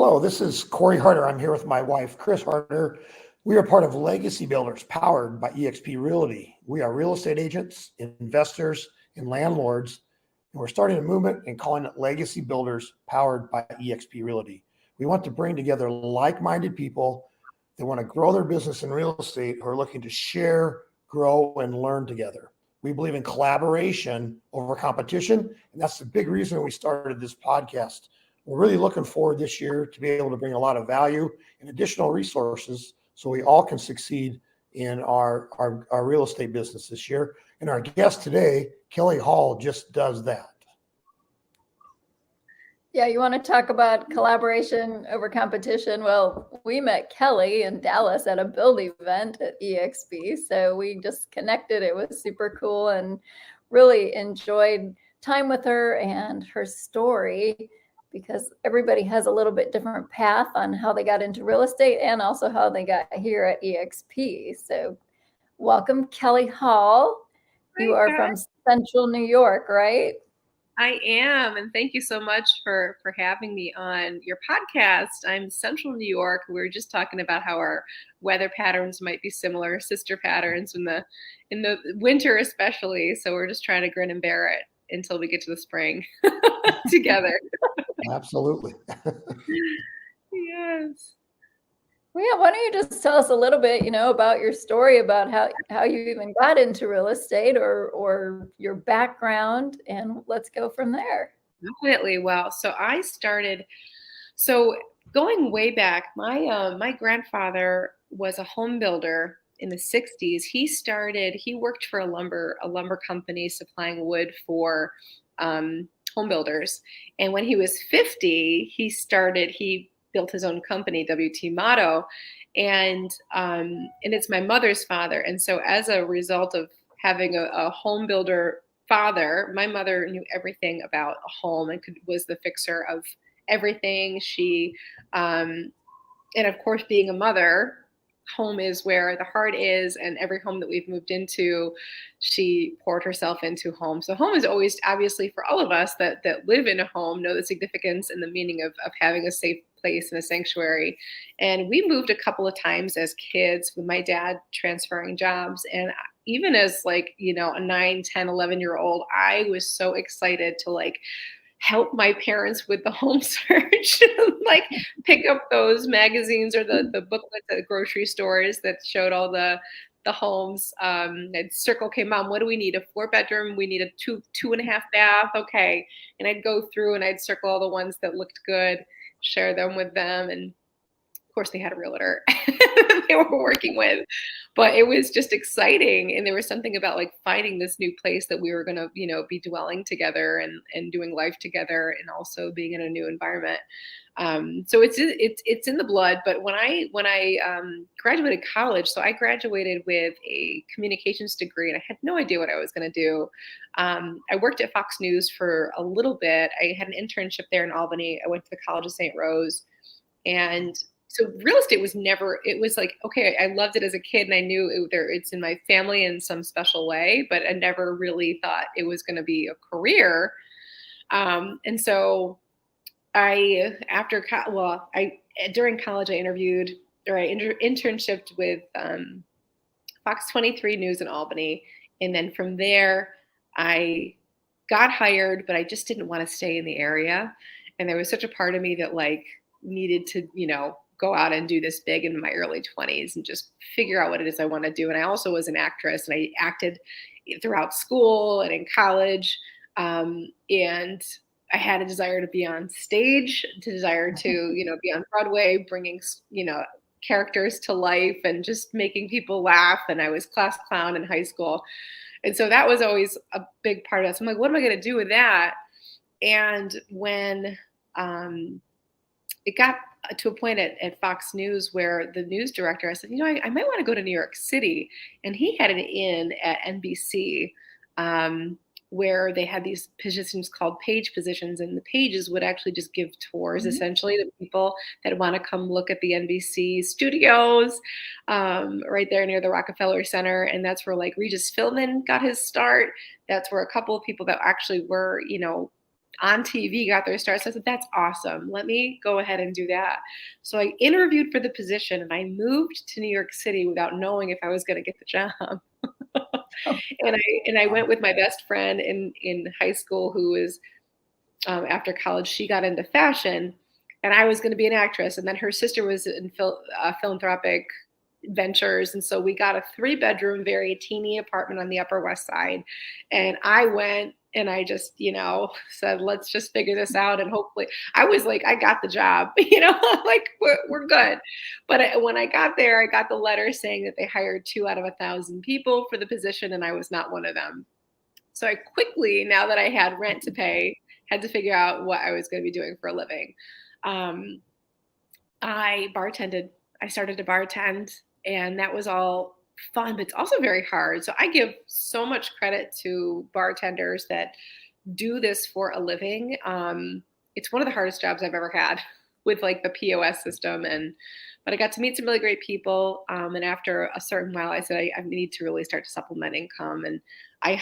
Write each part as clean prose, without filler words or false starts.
Hello, this is Cory Harter. I'm here with my wife, Chris Harter. We are part of Legacy Builders, powered by eXp Realty. We are real estate agents, investors, and landlords, and we're starting a movement and calling it Legacy Builders, powered by eXp Realty. We want to bring together like-minded people that want to grow their business in real estate, who are looking to share, grow, and learn together. We believe in collaboration over competition, and that's the big reason we started this podcast. We're really looking forward this year to be able to bring a lot of value and additional resources so we all can succeed in our real estate business this year. And our guest today, Kelly Hall, just does that. Yeah, you want to talk about collaboration over competition? Well, we met Kelly in Dallas at a build event at eXp. So we just connected. It was super cool and really enjoyed time with her and her story, because everybody has a little bit different path on how they got into real estate and also how they got here at eXp. So welcome, Kelly Hall. You are from Central New York, right? I am, and thank you so much for having me on your podcast. I'm Central New York. We were just talking about how our weather patterns might be similar, sister patterns in the winter especially. So we're just trying to grin and bear it until we get to the spring together. Absolutely. Yes. Well, yeah, why don't you just tell us a little bit, about your story, about how you even got into real estate or your background, and let's go from there. Definitely. Well, so going way back, my grandfather was a home builder in the 60s. He worked for a lumber company supplying wood for home builders. And when he was 50, he built his own company, WT Motto, and it's my mother's father. And so as a result of having a home builder father, my mother knew everything about a home and was the fixer of everything. And of course, being a mother, home is where the heart is, and every home that we've moved into, she poured herself into home. So home is always, obviously, for all of us that live in a home, know the significance and the meaning of having a safe place and a sanctuary. And we moved a couple of times as kids with my dad transferring jobs. And even as a 9, 10, 11-year-old, I was so excited to help my parents with the home search, pick up those magazines or the booklets at the grocery stores that showed all the homes. I'd circle, okay, Mom, what do we need? A 4-bedroom? We need a 2.5 bath. Okay. And I'd go through and I'd circle all the ones that looked good, share them with them. And of course they had a realtor they were working with, but it was just exciting. And there was something about finding this new place that we were going to, be dwelling together and doing life together, and also being in a new environment. So it's in the blood. But when I graduated college, so I graduated with a communications degree, and I had no idea what I was going to do. I worked at Fox News for a little bit. I had an internship there in Albany. I went to the College of St. Rose, and so real estate was never, it was okay, I loved it as a kid, and I knew it's in my family in some special way, but I never really thought it was going to be a career. And so during college, I interviewed, or I internshiped with Fox 23 News in Albany. And then from there, I got hired, but I just didn't want to stay in the area. And there was such a part of me that needed to, go out and do this big in my early 20s and just figure out what it is I want to do. And I also was an actress, and I acted throughout school and in college. And I had a desire to be on stage, to be on Broadway, bringing, characters to life and just making people laugh. And I was class clown in high school. And so that was always a big part of it. So I'm what am I going to do with that? And when it got to a point at Fox News where the news director, I said, I might want to go to New York City. And he had an in at NBC where they had these positions called page positions. And the pages would actually just give tours, essentially, to people that want to come look at the NBC studios right there near the Rockefeller Center. And that's where Regis Philbin got his start. That's where a couple of people that actually were, on TV got their start. So I said, that's awesome. Let me go ahead and do that. So I interviewed for the position and I moved to New York City without knowing if I was going to get the job. And I went with my best friend in high school who was, after college, she got into fashion and I was going to be an actress. And then her sister was in philanthropic ventures. And so we got a 3-bedroom, very teeny apartment on the Upper West Side. And I went and I just, said, let's just figure this out. And hopefully I was like, I got the job, like we're good. But when I got there, I got the letter saying that they hired 2 out of 1,000 people for the position. And I was not one of them. So I quickly, now that I had rent to pay, had to figure out what I was going to be doing for a living. I bartended. I started to bartend, and that was all fun, but it's also very hard. So I give so much credit to bartenders that do this for a living. It's one of the hardest jobs I've ever had with like the POS system. But I got to meet some really great people. And after a certain while, I said, I need to really start to supplement income. And I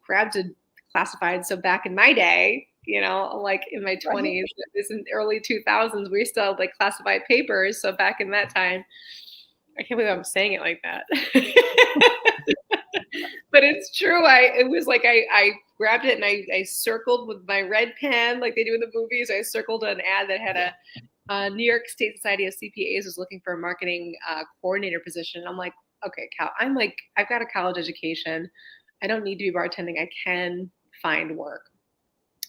grabbed a classified. So back in my day, like in my 20s, this in early 2000s, we still had like classified papers. So back in that time, I can't believe I'm saying it like that. But it's true. It was like I grabbed it and I circled with my red pen like they do in the movies. I circled an ad that had a New York State Society of CPAs was looking for a marketing coordinator position. I'm like, okay, Cal, I've got a college education. I don't need to be bartending. I can find work.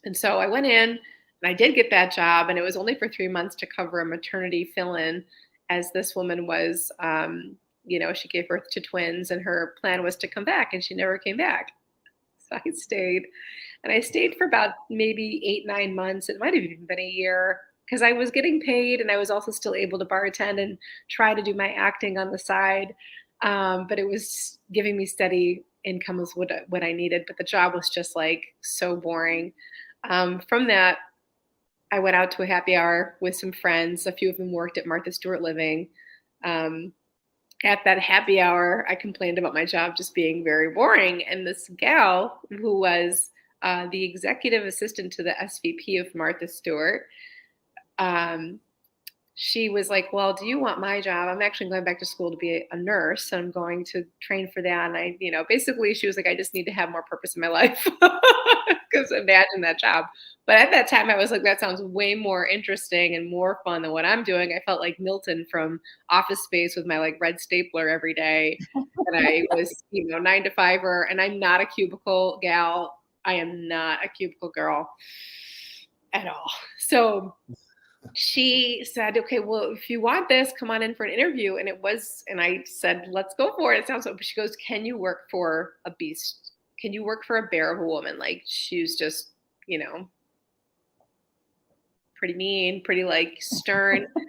And so I went in and I did get that job, and it was only for 3 months to cover a maternity fill-in, as this woman was, she gave birth to twins and her plan was to come back, and she never came back. So I stayed, and I stayed for about maybe 8-9 months. It might have even been a year, because I was getting paid and I was also still able to bartend and try to do my acting on the side. But it was giving me steady income was what I needed. But the job was just like so boring. From that, I went out to a happy hour with some friends. A few of them worked at Martha Stewart Living. At that happy hour, I complained about my job just being very boring. And this gal who was the executive assistant to the SVP of Martha Stewart, she was like, well, do you want my job? I'm actually going back to school to be a nurse, and I'm going to train for that. And basically she was like, I just need to have more purpose in my life, because imagine that job. But at that time I was like, that sounds way more interesting and more fun than what I'm doing. I felt like Milton from Office Space with my like red stapler every day. And I was, 9 to 5er, and I'm not a cubicle gal. I am not a cubicle girl at all. So she said, okay, well, if you want this, come on in for an interview. And I said, let's go for it. It sounds so. She goes, can you work for a beast? Can you work for a bear of a woman? Like, she's just, pretty mean, pretty like stern. I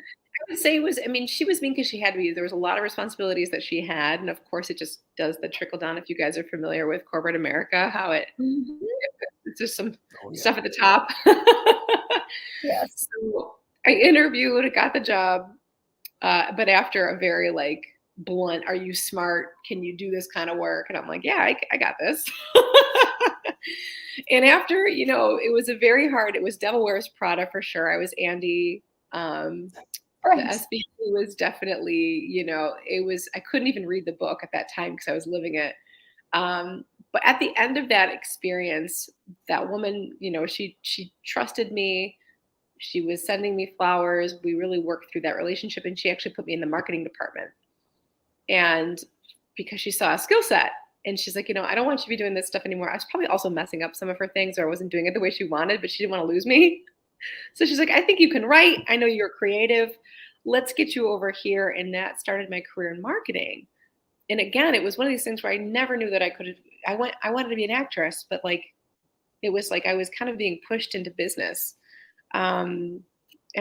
would say she was mean because she had to be. There was a lot of responsibilities that she had. And of course it just does the trickle down. If you guys are familiar with corporate America, how it's just some stuff at the top. Yes. So I interviewed, I got the job, but after a very like blunt, are you smart? Can you do this kind of work? And I'm like, yeah, I got this. And after, it was it was Devil Wears Prada for sure. I was Andy. The SVP was definitely, I couldn't even read the book at that time because I was living it. But at the end of that experience, that woman, she trusted me. She was sending me flowers. We really worked through that relationship, and she actually put me in the marketing department. And because she saw a skill set, and she's like, I don't want you to be doing this stuff anymore. I was probably also messing up some of her things, or I wasn't doing it the way she wanted, but she didn't want to lose me. So she's like, I think you can write. I know you're creative. Let's get you over here. And that started my career in marketing. And again, it was one of these things where I never knew that I could. I wanted to be an actress, but it was like I was kind of being pushed into business. And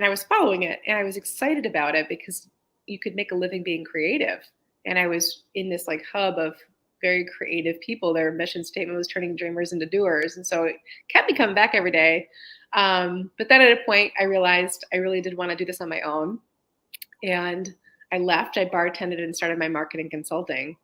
I was following it, and I was excited about it because you could make a living being creative. And I was in this like hub of very creative people. Their mission statement was turning dreamers into doers. And so it kept me coming back every day. But then at a point I realized I really did want to do this on my own. And I left, I bartended and started my marketing consulting.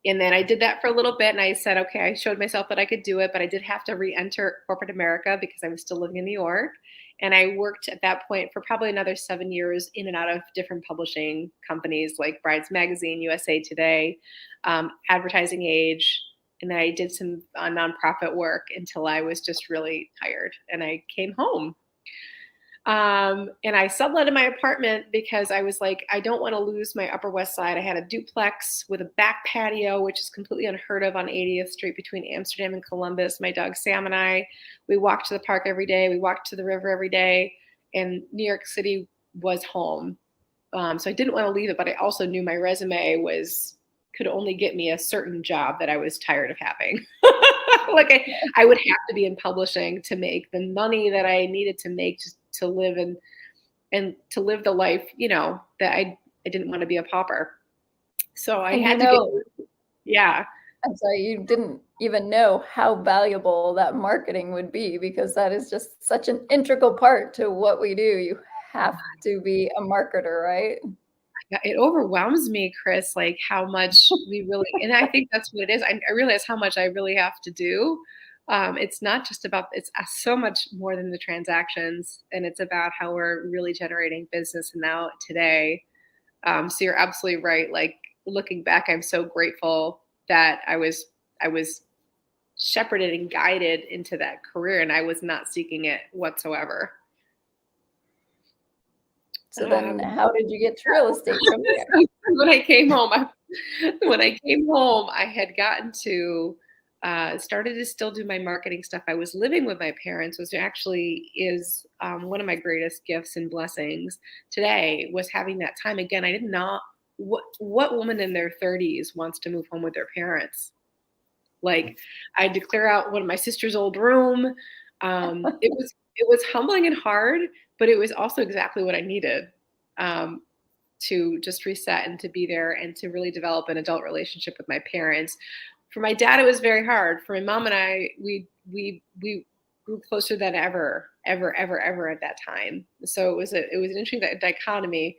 And then I did that for a little bit, and I said, okay, I showed myself that I could do it, but I did have to re-enter corporate America because I was still living in New York. And I worked at that point for probably another 7 years in and out of different publishing companies like Brides Magazine, USA Today, Advertising Age. And then I did some nonprofit work until I was just really tired, and I came home. And I subletted my apartment because I was like, I don't want to lose my Upper West Side. I had a duplex with a back patio, which is completely unheard of on 80th Street between Amsterdam and Columbus. My dog Sam and I, we walked to the park every day. We walked to the river every day, and New York City was home. So I didn't want to leave it, but I also knew my resume could only get me a certain job that I was tired of having. Like I would have to be in publishing to make the money that I needed to make to live and to live the life, that I didn't want to be a pauper. So I had to yeah. I'm sorry, you didn't even know how valuable that marketing would be, because that is just such an integral part to what we do. You have to be a marketer, right? It overwhelms me, Chris, like how much we really, and I think that's what it is. I realize how much I really have to do. It's not just about, it's so much more than the transactions, and it's about how we're really generating business now today. So you're absolutely right. Like looking back, I'm so grateful that I was shepherded and guided into that career, and I was not seeking it whatsoever. So then how did you get to real estate from there? When I came home, I had gotten to, started to still do my marketing stuff. I was living with my parents, which actually is one of my greatest gifts and blessings today, was having that time. Again, I did not, what woman in their 30s wants to move home with their parents? Like I had to clear out one of my sister's old room. It was humbling and hard, but it was also exactly what I needed to just reset and to be there and to really develop an adult relationship with my parents. For my dad, it was very hard. For my mom and I, we grew closer than ever at that time. So it was an interesting dichotomy.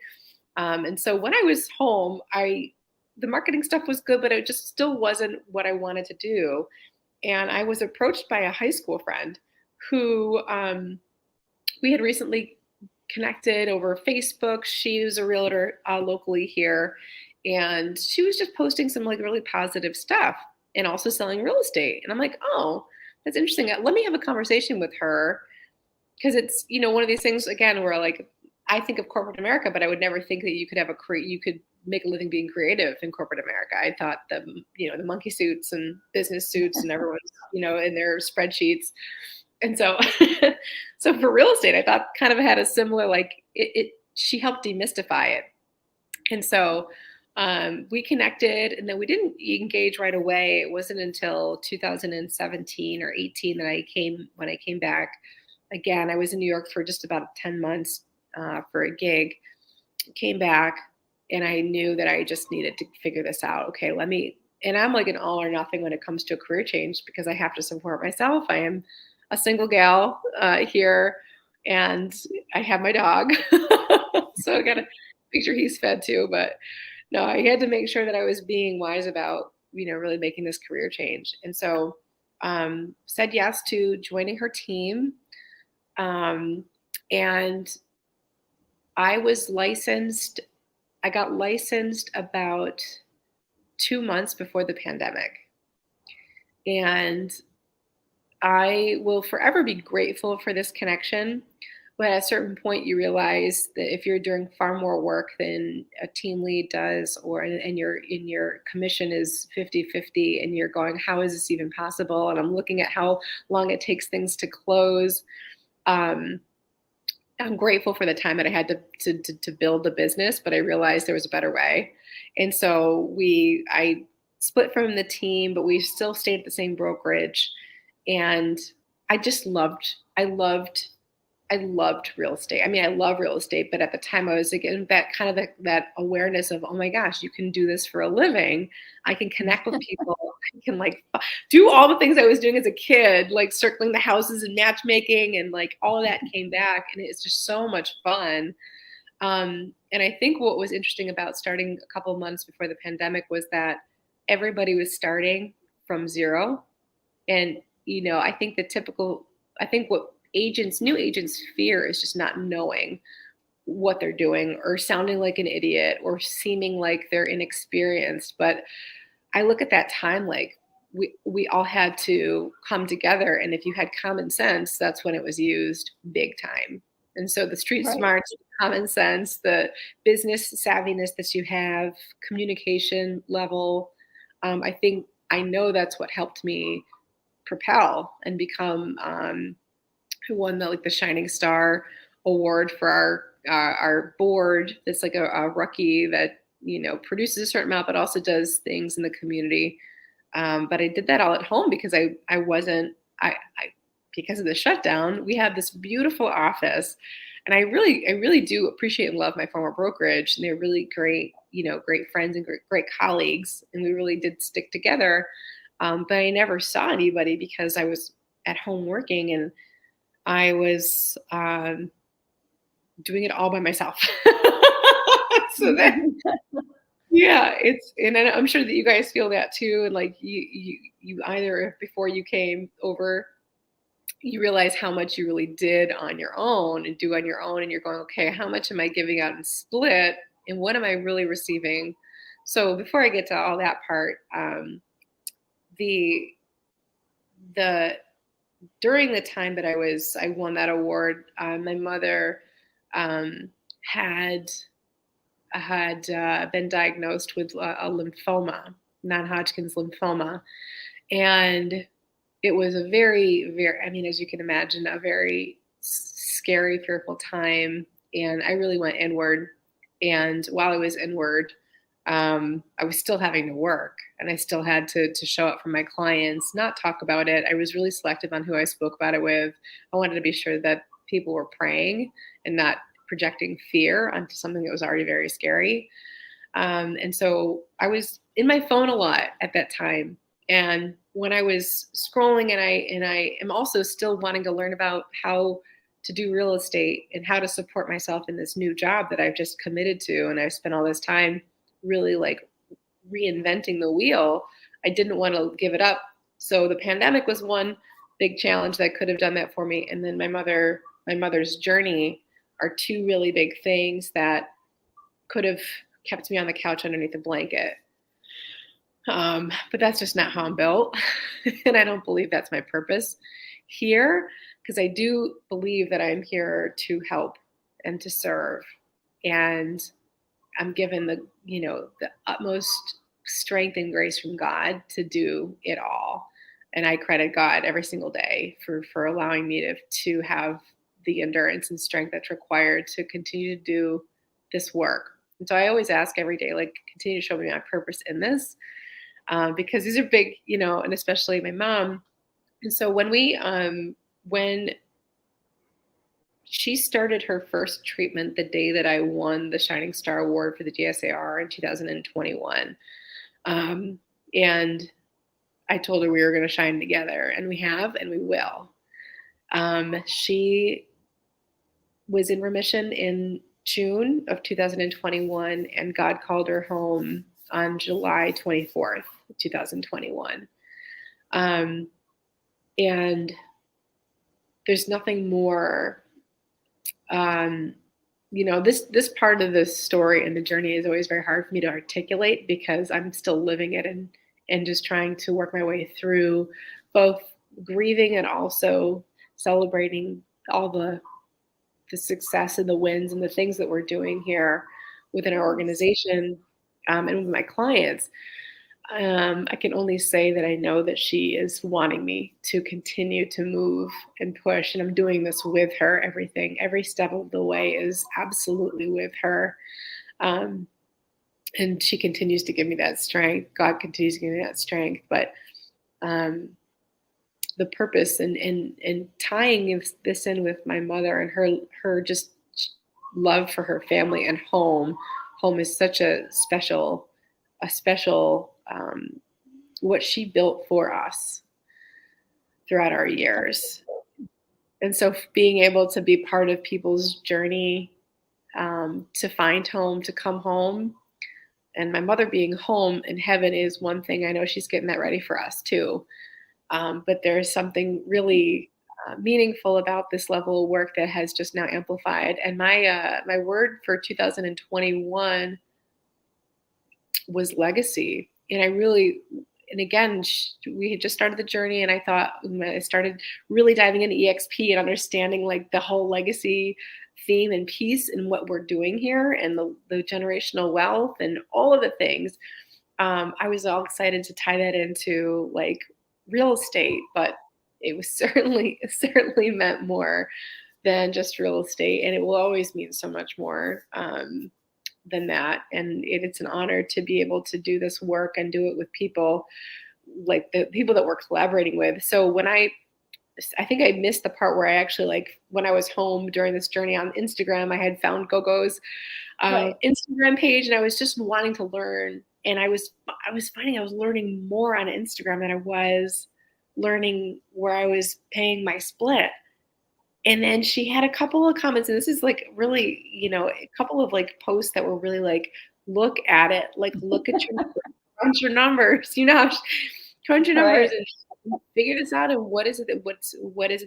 And so when I was home, the marketing stuff was good, but it just still wasn't what I wanted to do. And I was approached by a high school friend who we had recently connected over Facebook. She was a realtor locally here, and she was just posting some like really positive stuff and also selling real estate. And I'm like, oh, that's interesting. Let me have a conversation with her, because it's, one of these things again where like I think of corporate America, but I would never think that you could make a living being creative in corporate America. I thought the monkey suits and business suits and everyone's, in their spreadsheets. And so, so for real estate, I thought kind of had a similar, like she helped demystify it. And so we connected, and then we didn't engage right away. It wasn't until 2017 or 18 that when I came back again. I was in New York for just about 10 months for a gig, came back, and I knew that I just needed to figure this out. Okay, and I'm like an all or nothing when it comes to a career change, because I have to support myself. I am a single gal here, and I have my dog. So I got to make sure he's fed too. But no, I had to make sure that I was being wise about, really making this career change. And so said yes to joining her team. And I was licensed. I got licensed about 2 months before the pandemic. And I will forever be grateful for this connection. But at a certain point, you realize that if you're doing far more work than a team lead does, and your commission is 50-50, and you're going, how is this even possible? And I'm looking at how long it takes things to close. I'm grateful for the time that I had to build the business, but I realized there was a better way. And so I split from the team, but we still stayed at the same brokerage. And I loved real estate. I mean, I love real estate, but at the time I was getting that awareness of, oh my gosh, you can do this for a living. I can connect with people. I can like do all the things I was doing as a kid, like circling the houses and matchmaking, and like all of that came back, and it's just so much fun. And I think what was interesting about starting a couple of months before the pandemic was that everybody was starting from zero. And, I think what new agents fear is just not knowing what they're doing or sounding like an idiot or seeming like they're inexperienced. But I look at that time like we all had to come together, and if you had common sense, that's when it was used big time. And so the street Right. smarts, common sense, the business savviness that you have, communication level, I know that's what helped me propel and become who won the Shining Star Award for our board. It's like a rookie that produces a certain amount, but also does things in the community. But I did that all at home because I wasn't because of the shutdown. We had this beautiful office, and I really do appreciate and love my former brokerage, and they're really great great friends and great colleagues, and we really did stick together. But I never saw anybody because I was at home working, and I was doing it all by myself. So then, yeah, and I'm sure that you guys feel that too. And like you either before you came over, you realize how much you really did on your own and do on your own, and you're going, okay, how much am I giving out and split, and what am I really receiving? So before I get to all that part, the during the time that I won that award, my mother had been diagnosed with a lymphoma, non-Hodgkin's lymphoma, and it was a very, very, I mean, as you can imagine, a very scary, fearful time. And I really went inward. And while I was inward, I was still having to work, and I still had to show up for my clients, not talk about it. I was really selective on who I spoke about it with. I wanted to be sure that people were praying and not projecting fear onto something that was already very scary. And so I was in my phone a lot at that time. And when I was scrolling, and I am also still wanting to learn about how to do real estate and how to support myself in this new job that I've just committed to, and I've spent all this time really like reinventing the wheel, I didn't want to give it up. So the pandemic was one big challenge that could have done that for me. And then my mother's journey are two really big things that could have kept me on the couch underneath a blanket. But that's just not how I'm built. And I don't believe that's my purpose here, because I do believe that I'm here to help and to serve. And I'm given the utmost strength and grace from God to do it all. And I credit God every single day for allowing me to have the endurance and strength that's required to continue to do this work. And so I always ask every day, like, continue to show me my purpose in this, because these are big, and especially my mom. And so when she started her first treatment the day that I won the Shining Star Award for the GSAR in 2021. And I told her we were going to shine together, and we have, and we will. She was in remission in June of 2021, and God called her home on July 24th, 2021. And there's nothing more, this part of the story and the journey is always very hard for me to articulate, because I'm still living it and just trying to work my way through both grieving and also celebrating all the success and the wins and the things that we're doing here within our organization, and with my clients. I can only say that I know that she is wanting me to continue to move and push, and I'm doing this with her. Every step of the way is absolutely with her. And she continues to give me that strength. God continues to give me that strength. But the purpose and tying this in with my mother and her just love for her family and home. Home is such a special what she built for us throughout our years. And so being able to be part of people's journey to find home, to come home, And my mother being home in heaven is one thing. I know she's getting that ready for us too. But there's something really meaningful about this level of work that has just now amplified. And my word for 2021 was legacy. And again, we had just started the journey, and I thought I started really diving into EXP and understanding like the whole legacy theme and piece and what we're doing here, and the generational wealth and all of the things. I was all excited to tie that into like real estate, but it was certainly meant more than just real estate, and it will always mean so much more than that. And it's an honor to be able to do this work and do it with people like the people that we're collaborating with. So when I think I missed the part where I actually, like, when I was home during this journey on Instagram, I had found GoGo's Right. Instagram page, and I was just wanting to learn. And I was finding I was learning more on Instagram than I was learning where I was paying my split. And then she had a couple of comments, and this is like really, a couple of like posts that were really like, look at it, like look at your crunch your numbers, crunch your numbers Right. and figure this out. And what is it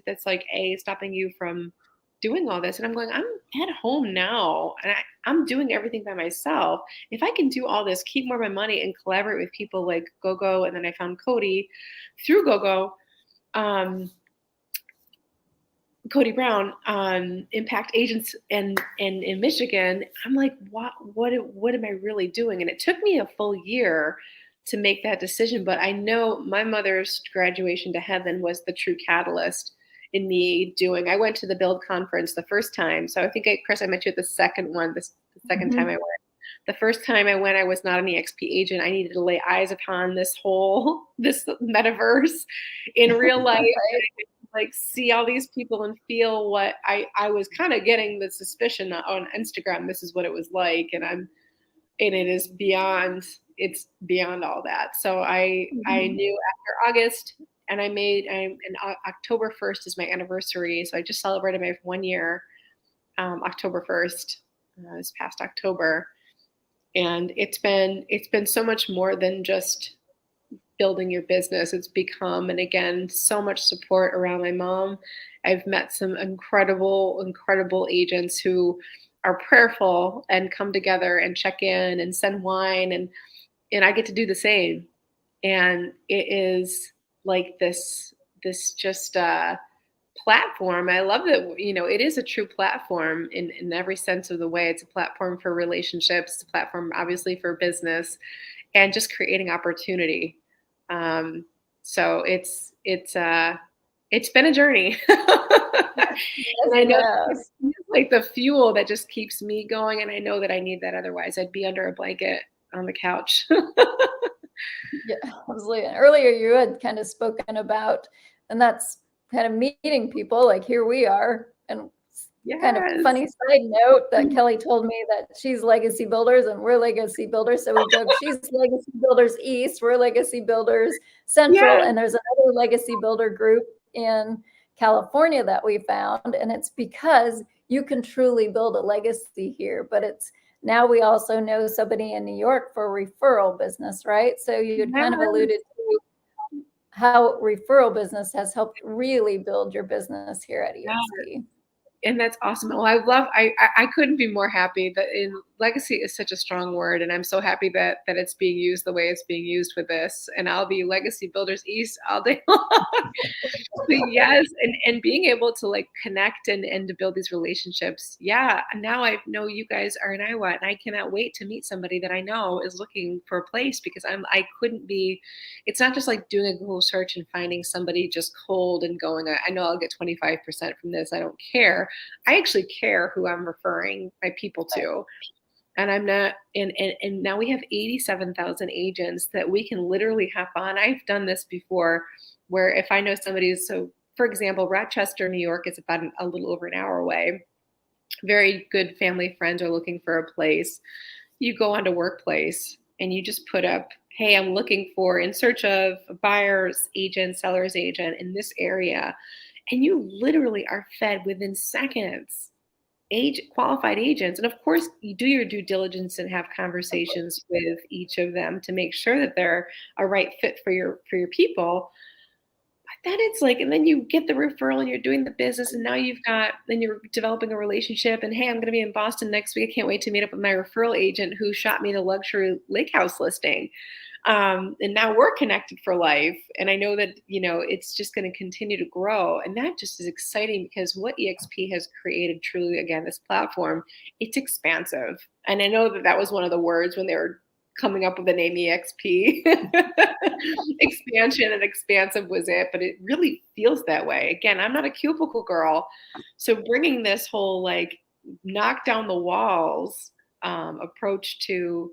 that's like stopping you from doing all this? And I'm going, I'm at home now, and I'm doing everything by myself. If I can do all this, keep more of my money, and collaborate with people like GoGo, and then I found Cody through GoGo. Cody Brown, Impact Agents in Michigan. I'm like, what am I really doing? And it took me a full year to make that decision. But I know my mother's graduation to heaven was the true catalyst in me doing. I went to the Build conference the first time. So I think, Chris, I met you at the second one, the second time I went. The first time I went, I was not an EXP agent. I needed to lay eyes upon this metaverse in real life. Right. Like see all these people and feel what I was kind of getting the suspicion on Instagram. This is what it was like. And it's beyond all that. So I knew after August, and October 1st is my anniversary. So I just celebrated my 1 year, October 1st, this past October. And it's been so much more than just building your business. It's become, and again, so much support around my mom. I've met some incredible agents who are prayerful and come together and check in and send wine, and I get to do the same. And it is like this just platform. I love that, it is a true platform in every sense of the way. It's a platform for relationships, it's a platform obviously for business, and just creating opportunity. So it's been a journey. And I know it's like the fuel that just keeps me going. And I know that I need that. Otherwise I'd be under a blanket on the couch. Yeah, absolutely. And earlier you had kind of spoken about, and that's kind of meeting people, like here we are. And kind of funny side note that Kelly told me that she's Legacy Builders and we're Legacy Builders. So we joke, she's Legacy Builders East, we're Legacy Builders Central, and there's another Legacy Builder group in California that we found. And it's because you can truly build a legacy here, but it's now we also know somebody in New York for referral business, right? So you had kind of alluded to how referral business has helped really build your business here at EXP. And that's awesome. Well, I couldn't be more happy that legacy is such a strong word. And I'm so happy that it's being used the way it's being used with this. And I'll be Legacy Builders East all day long. But yes. And being able to like connect and to build these relationships. Yeah. And now I know you guys are in Iowa, and I cannot wait to meet somebody that I know is looking for a place, because it's not just like doing a Google search and finding somebody just cold and going, I know I'll get 25% from this. I don't care. I actually care who I'm referring my people to. And I'm not, and now we have 87,000 agents that we can literally hop on. I've done this before where if I know somebody, so for example, Rochester, New York is about a little over an hour away. Very good family friends are looking for a place. You go onto Workplace and you just put up, hey, I'm looking for, in search of a buyer's agent, seller's agent in this area. And you literally are fed within seconds qualified agents. And of course, you do your due diligence and have conversations with each of them to make sure that they're a right fit for your people. But then it's like, and then you get the referral and you're doing the business, and now then you're developing a relationship. And hey, I'm going to be in Boston next week. I can't wait to meet up with my referral agent who shot me the luxury lake house listing. And now we're connected for life. And I know that, it's just going to continue to grow. And that just is exciting because what EXP has created truly, again, this platform, it's expansive. And I know that that was one of the words when they were coming up with the name EXP. Expansion and expansive was it, but it really feels that way. Again, I'm not a cubicle girl. So bringing this whole like knock down the walls approach to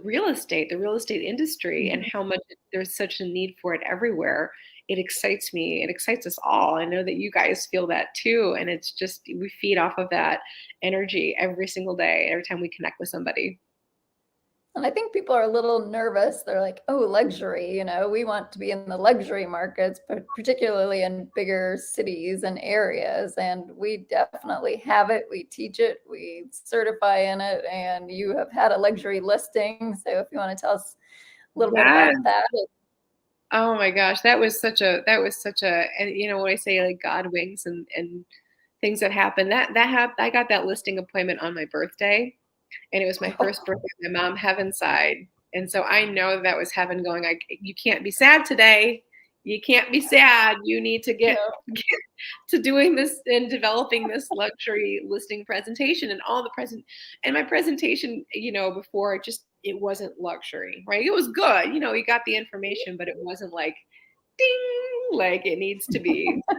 real estate, the real estate industry, and how much there's such a need for it everywhere. It excites me. It excites us all. I know that you guys feel that too. And it's just, we feed off of that energy every single day, every time we connect with somebody. And I think people are a little nervous. They're like, oh, luxury, we want to be in the luxury markets, but particularly in bigger cities and areas. And we definitely have it. We teach it, we certify in it, and you have had a luxury listing. So if you want to tell us a little bit about that. Oh my gosh, that was such a, and when I say like God wings and things that happen, I got that listing appointment on my birthday. And it was my first birthday on my mom heaven side. And so I know that was heaven going, you can't be sad today. You can't be sad. You need to get to doing this and developing this luxury listing presentation and and my presentation, before it wasn't luxury, right? It was good. You got the information, but it wasn't like ding, like it needs to be. So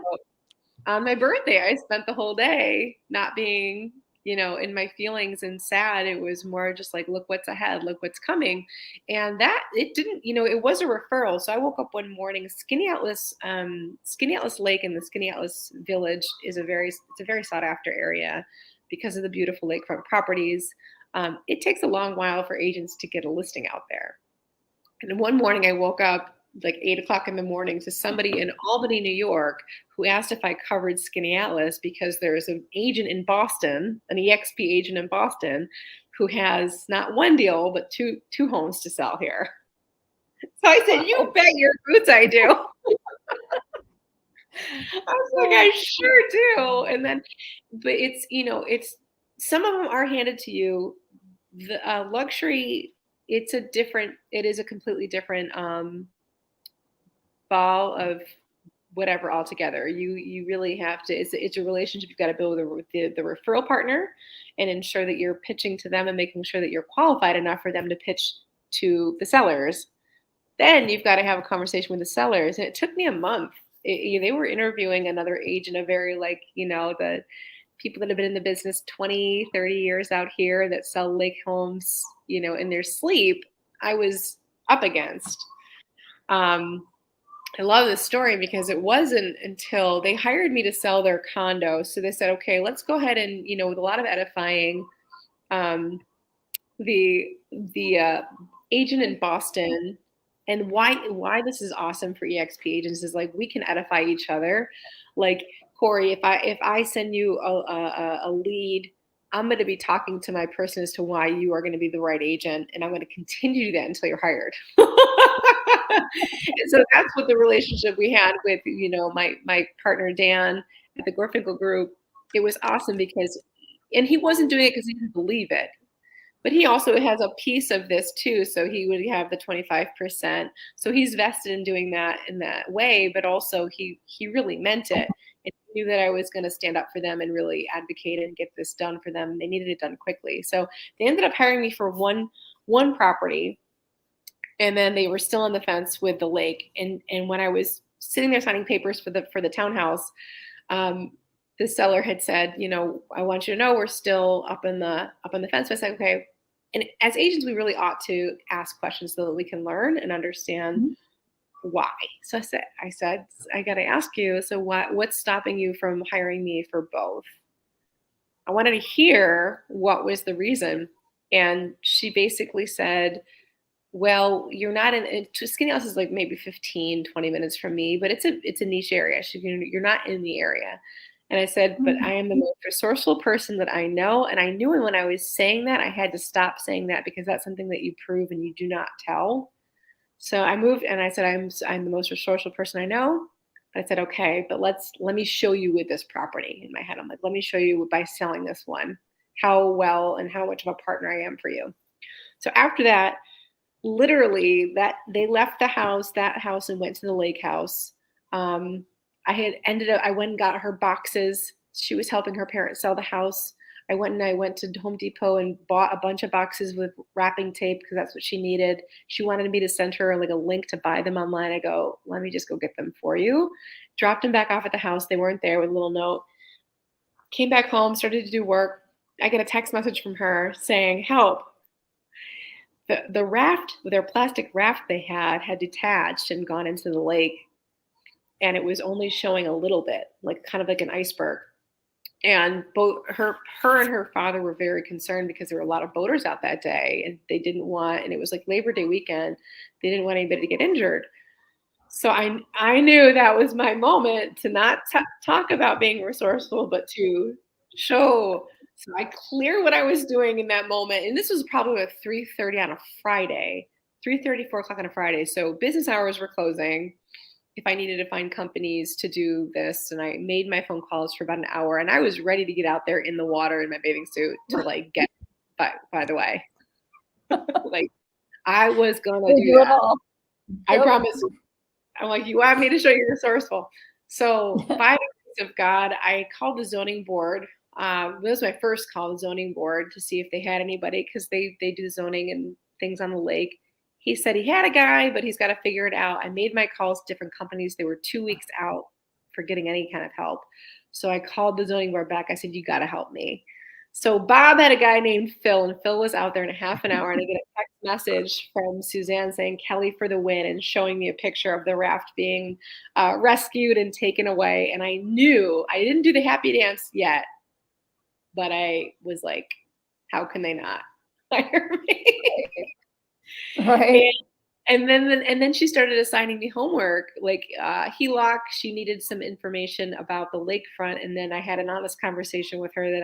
on my birthday, I spent the whole day not being in my feelings and sad. It was more just like, look what's ahead, look what's coming. And that it didn't, it was a referral. So I woke up one morning, Skinny Atlas Lake in the Skinny Atlas Village it's a very sought after area because of the beautiful lakefront properties. It takes a long while for agents to get a listing out there. And one morning I woke up like 8 o'clock in the morning to somebody in Albany, New York, who asked if I covered Skinny Atlas because there's an agent in Boston, an EXP agent in Boston, who has not one deal, but two homes to sell here. So I said, you bet your boots I do. I was like, I sure do. And then, but it's some of them are handed to you. The luxury, it is a completely different ball of whatever altogether. You really have to, it's a relationship you've got to build with the referral partner and ensure that you're pitching to them and making sure that you're qualified enough for them to pitch to the sellers. Then you've got to have a conversation with the sellers. And it took me a month. They were interviewing another agent, a very the people that have been in the business 20, 30 years out here that sell lake homes, in their sleep, I was up against. I love this story because it wasn't until they hired me to sell their condo. So they said, okay, let's go ahead and, with a lot of edifying, the agent in Boston, and why this is awesome for EXP agents is like, we can edify each other. Like, Cory, if I send you a lead, I'm going to be talking to my person as to why you are going to be the right agent. And I'm going to continue to do that until you're hired. And so that's what the relationship we had with, my partner, Dan, at the Gorfinkel Group. It was awesome because, and he wasn't doing it because he didn't believe it, but he also has a piece of this too. So he would have the 25%. So he's vested in doing that in that way, but also he really meant it. And he knew that I was going to stand up for them and really advocate and get this done for them. They needed it done quickly. So they ended up hiring me for one property. And then they were still on the fence with the lake. And when I was sitting there signing papers for the townhouse, the seller had said, I want you to know we're still up in the fence. So I said, okay. And as agents, we really ought to ask questions so that we can learn and understand why. So I said, I got to ask you. So what's stopping you from hiring me for both? I wanted to hear what was the reason. And she basically said, well, you're not Skinny Atlas is like maybe 15, 20 minutes from me, but it's a niche area. You're not in the area. And I said, but I am the most resourceful person that I know. And I knew when I was saying that, I had to stop saying that because that's something that you prove and you do not tell. So I moved and I said, I'm the most resourceful person I know. I said, okay, but let me show you with this property. In my head, I'm like, let me show you by selling this one, how well and how much of a partner I am for you. So after that, literally that they left that house and went to the lake house. I went and got her boxes. She was helping her parents sell the house. I went to Home Depot and bought a bunch of boxes with wrapping tape because that's what she needed. She wanted me to send her like a link to buy them online. I go, let me just go get them for you. Dropped them back off at the house. They weren't there with a little note. Came back home, started to do work. I get a text message from her saying, help. The raft, their plastic raft they had detached and gone into the lake. And it was only showing a little bit, like kind of like an iceberg. And both her and her father were very concerned because there were a lot of boaters out that day, and they didn't want, and it was like Labor Day weekend, they didn't want anybody to get injured. So I knew that was my moment to not talk about being resourceful, but to show. So I cleared what I was doing in that moment. And this was probably at 3:30 on a Friday, 3:30, 4 o'clock on a Friday. So business hours were closing if I needed to find companies to do this. And I made my phone calls for about an hour, and I was ready to get out there in the water in my bathing suit to like get, by the way, like I was going to do that. I promise. I'm like, you want me to show you resourceful. So by the grace of God, I called the zoning board. That was my first call, the zoning board, to see if they had anybody, because they do zoning and things on the lake. He said he had a guy, but he's got to figure it out. I made my calls to different companies. They were 2 weeks out for getting any kind of help. So I called the zoning board back. I said, you got to help me. So Bob had a guy named Phil, and Phil was out there in a half an hour, and I get a text message from Suzanne saying, Kelly for the win, and showing me a picture of the raft being rescued and taken away. And I knew, I didn't do the happy dance yet, but I was like, how can they not hire me? Right. And then she started assigning me homework, like HELOC. She needed some information about the lakefront, and then I had an honest conversation with her the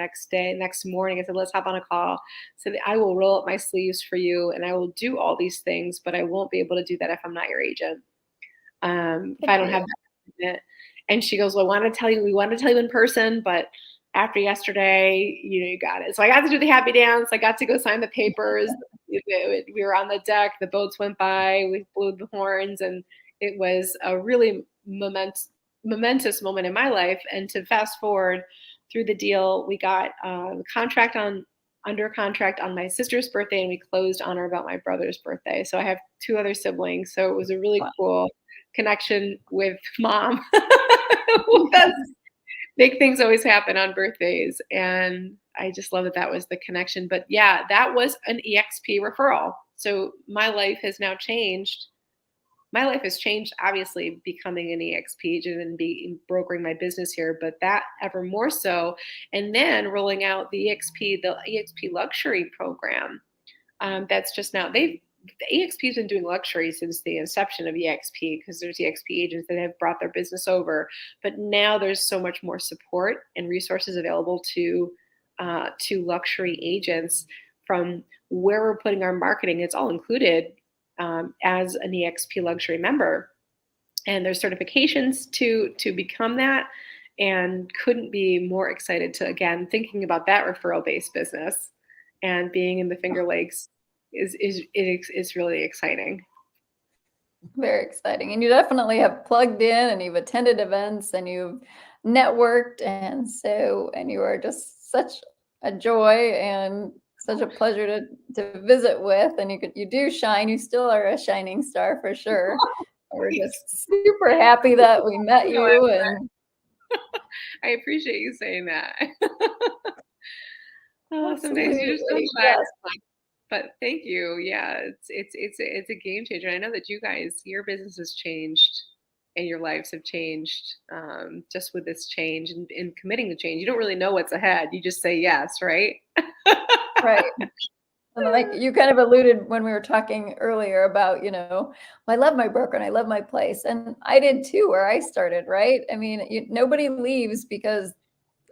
next morning. I said, let's hop on a call. So I will roll up my sleeves for you, and I will do all these things, but I won't be able to do that if I'm not your agent. If I don't have that. And she goes, well, we want to tell you in person, but after yesterday, you got it. So I got to do the happy dance. I got to go sign the papers. We were on the deck. The boats went by. We blew the horns, and it was a really momentous moment in my life. And to fast forward through the deal, we got under contract on my sister's birthday, and we closed on or about my brother's birthday. So I have 2 other siblings. So it was a really cool connection with mom. Big things always happen on birthdays, and I just love that was the connection. But yeah, that was an EXP referral. So my life has now changed. My life has changed, obviously, becoming an EXP agent and brokering my business here, but that ever more so. And then rolling out the EXP luxury program. That's just now, the EXP has been doing luxury since the inception of EXP, because there's EXP agents that have brought their business over. But now there's so much more support and resources available to luxury agents, from where we're putting our marketing. It's all included as an EXP luxury member. And there's certifications to become that, and couldn't be more excited to, again, thinking about that referral-based business and being in the Finger Lakes is really exciting. Very exciting. And you definitely have plugged in, and you've attended events, and you've networked, and you are just such a joy and such a pleasure to visit with. And you do shine. You still are a shining star for sure. We're just super happy that we met you. And I appreciate you saying that. Sometimes you're just so shy. Yes. But thank you. Yeah, it's a game changer. I know that you guys, your business has changed, and your lives have changed just with this change and committing to change. You don't really know what's ahead. You just say yes, right? Right. And like you kind of alluded when we were talking earlier about, I love my broker and I love my place. And I did too, where I started, right? I mean, nobody leaves because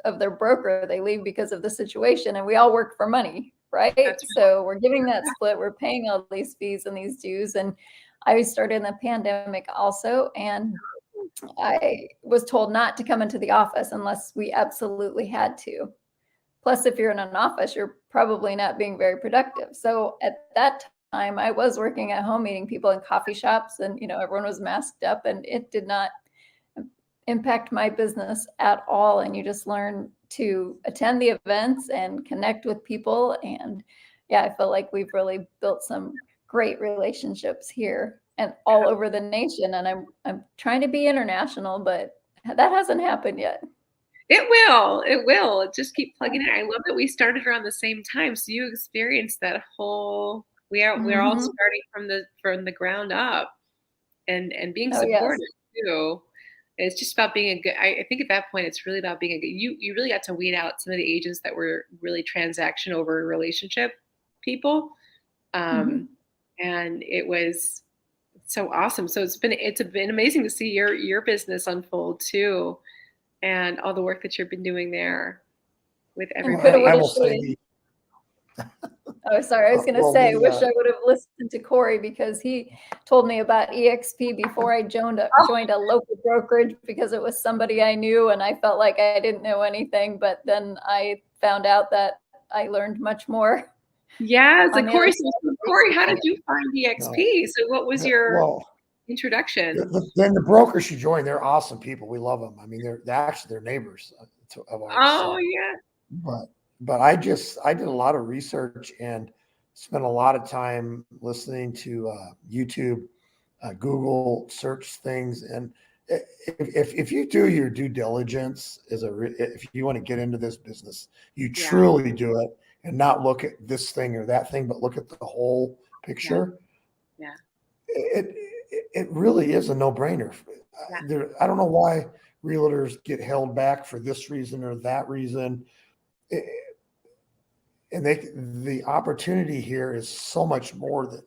of their broker. They leave because of the situation, and we all work for money, right? So we're giving that split. We're paying all these fees and these dues. And I started in the pandemic also, and I was told not to come into the office unless we absolutely had to. Plus, if you're in an office, you're probably not being very productive. So at that time, I was working at home, meeting people in coffee shops, and everyone was masked up, and it did not impact my business at all. And you just learn to attend the events and connect with people. And yeah, I feel like we've really built some great relationships here and all over the nation. And I'm trying to be international, but that hasn't happened yet. It will. It will. Just keep plugging in. I love that we started around the same time. So you experienced that whole. We're all starting from the ground up, and being supported too. It's just about being a good. I think at that point, it's really about being a good. You really got to weed out some of the agents that were really transaction over relationship people, and it was so awesome. So it's been amazing to see your business unfold too. And all the work that you've been doing there with everybody. I will say oh, sorry. I was going to say, I wish I would have listened to Cory, because he told me about EXP before I joined a local brokerage, because it was somebody I knew and I felt like I didn't know anything. But then I found out that I learned much more. Yeah, it's like Cory, how did you find EXP? So what was your introduction? Then the broker she joined, they're awesome people. We love them. I mean, they're neighbors of ours. Oh yeah. But I did a lot of research and spent a lot of time listening to YouTube, Google search things. And if you do your due diligence if you want to get into this business, you truly do it and not look at this thing or that thing, but look at the whole picture. Yeah. It really is a no-brainer. I don't know why realtors get held back for this reason or that reason. And the opportunity here is so much more than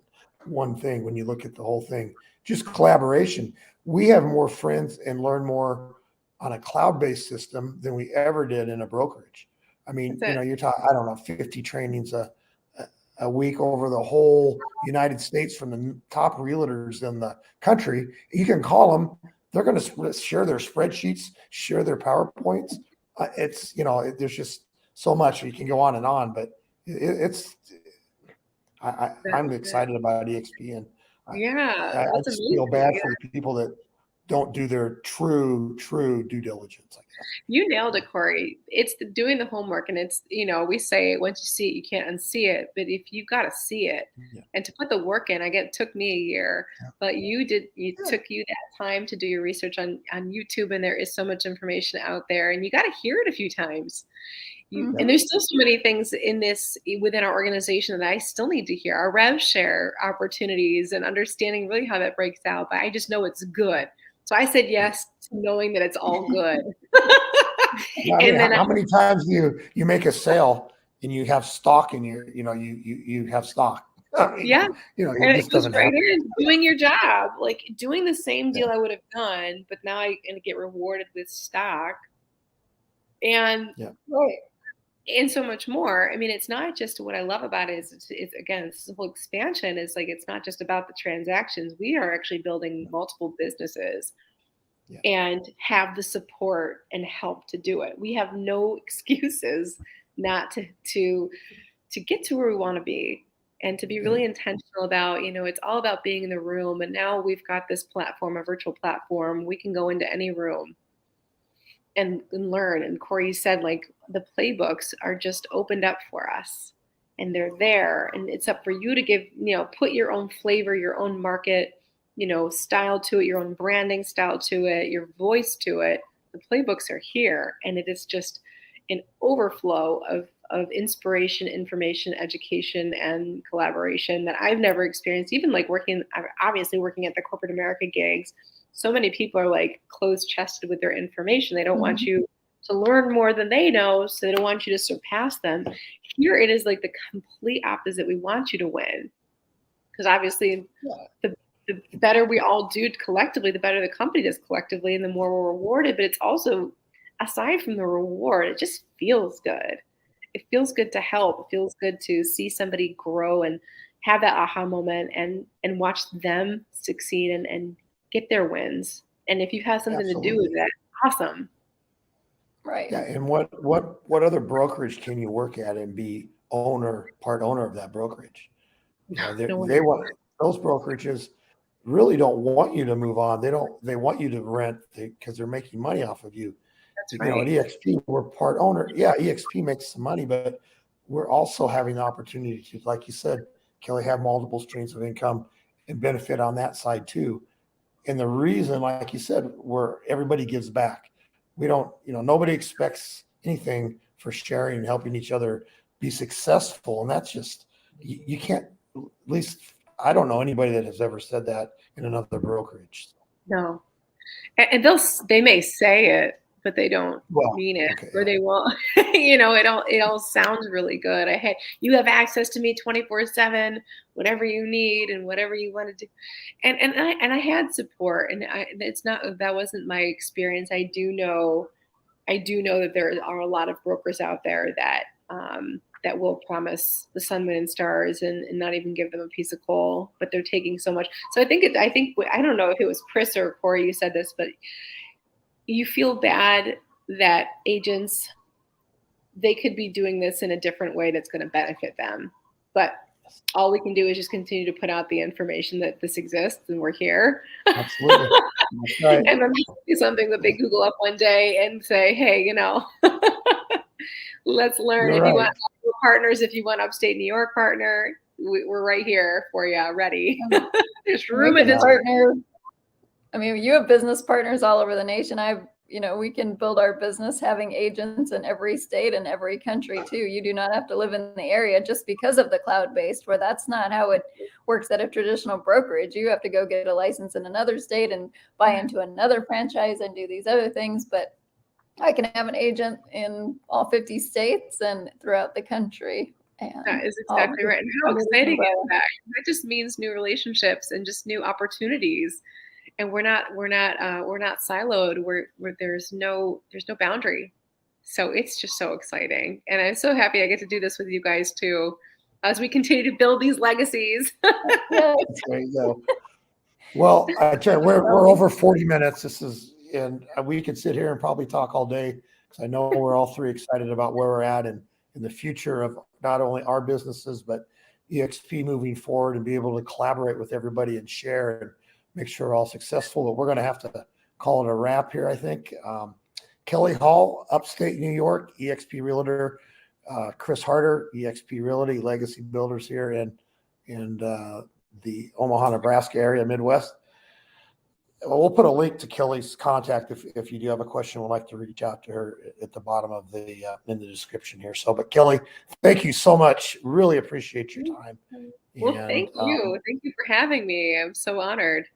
one thing. When you look at the whole thing, just collaboration. We have more friends and learn more on a cloud-based system than we ever did in a brokerage. I mean, you're talking, I don't know, 50 trainings a week over the whole United States from the top realtors in the country. You can call them. They're going to share their spreadsheets, share their PowerPoints. There's just so much. You can go on and on, but I'm excited about EXP, and I just feel bad for the people that don't do their true due diligence. You nailed it, Cory. It's doing the homework, and it's, we say once you see it, you can't unsee it. But if you got to see it and to put the work in, it took me a year, but took you that time to do your research on YouTube, and there is so much information out there, and you got to hear it a few times. And there's still so many things within our organization that I still need to hear. Our rev share opportunities and understanding really how that breaks out. But I just know it's good. So I said yes to knowing that it's all good. How many times do you make a sale and you have stock in your, you have stock? I mean, and it goes right in doing your job, like doing the same deal I would have done, but now I get rewarded with stock. And and so much more. I mean, it's not just what I love about it is it's again, this whole expansion is like, it's not just about the transactions. We are actually building multiple businesses and have the support and help to do it. We have no excuses not to get to where we want to be, and to be really intentional about, it's all about being in the room. And now we've got this platform, a virtual platform. We can go into any room and learn. And Cory said, like, the playbooks are just opened up for us, and they're there, and it's up for you to give, put your own flavor, your own market, style to it, your own branding style to it, your voice to it. The playbooks are here, and it is just an overflow of inspiration, information, education, and collaboration that I've never experienced. Even like obviously working at the corporate America gigs, so many people are like closed-chested with their information. They don't want you to learn more than they know, so they don't want you to surpass them. Here it is like the complete opposite. We want you to win, because obviously the better we all do collectively, the better the company does collectively, and the more we're rewarded. But it's also aside from the reward, it just feels good. It feels good to help. It feels good to see somebody grow and have that aha moment and watch them succeed and get their wins. And if you have something to do with Absolutely. that, awesome. Right. Yeah. And what other brokerage can you work at and be part owner of that brokerage? You know, No they wonder. want, those brokerages really don't want you to move on. They want you to rent because they're making money off of you. That's You know, at right. EXP, we're part owner. Yeah, EXP makes some money, but we're also having the opportunity to, like you said, Kelly, have multiple streams of income and benefit on that side too. And the reason, like you said, where everybody gives back. We don't, you know, nobody expects anything for sharing and helping each other be successful. And that's just, you can't, at least I don't know anybody that has ever said that in another brokerage. No. And they may say it, but they don't Well, mean it, okay. or they won't. It all sounds really good. You have access to me 24/7, whatever you need and whatever you want to do. And I had support, and it's not that wasn't my experience. I do know that there are a lot of brokers out there that will promise the sun, moon, and stars, and not even give them a piece of coal, but they're taking so much. So I don't know if it was Chris or Cory who said this, but you feel bad that agents, they could be doing this in a different way that's going to benefit them, but all we can do is just continue to put out the information that this exists and we're here. Absolutely. That's right. And then be something that they Google up one day and say, hey, let's learn. You're If you right. want partners, if you want upstate New York partner, we're right here for you, ready. There's room We in can this. partner. I mean, you have business partners all over the nation. We can build our business having agents in every state and every country too. You do not have to live in the area just because of the cloud-based, where that's not how it works at a traditional brokerage. You have to go get a license in another state and buy into another franchise and do these other things. But I can have an agent in all 50 states and throughout the country. And That is exactly right. And how exciting is that? That just means new relationships and just new opportunities. And we're not siloed. Where there's no boundary. So it's just so exciting. And I'm so happy I get to do this with you guys too, as we continue to build these legacies. Yes. There you go. Well, I tell you, we're over 40 minutes. And we could sit here and probably talk all day, because I know we're all three excited about where we're at and in the future of not only our businesses, but EXP moving forward, and be able to collaborate with everybody and share and make sure we're all successful. But we're going to have to call it a wrap here, I think. Kelly Hall, upstate New York, EXP Realtor. Chris Harter, EXP Realty, Legacy Builders here in the Omaha, Nebraska area, Midwest. Well, we'll put a link to Kelly's contact if you do have a question, would like to reach out to her at the bottom of in the description here. So, but Kelly, thank you so much. Really appreciate your time. Well, thank you. Thank you for having me. I'm so honored.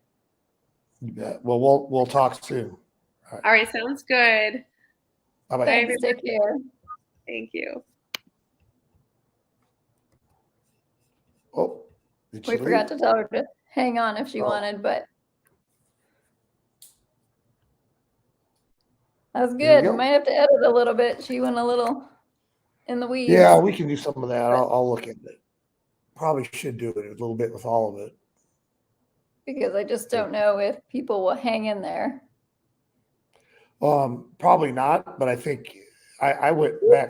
Well, we'll talk soon. All right, sounds good. Bye-bye. Thanks. Take care. Thank you. Oh, We forgot to tell her to hang on if she wanted, but that was good. We might have to edit a little bit. She went a little in the weeds. Yeah, we can do some of that. I'll look at it. Probably should do it a little bit with all of it. Because I just don't know if people will hang in there. Probably not, but I think I went back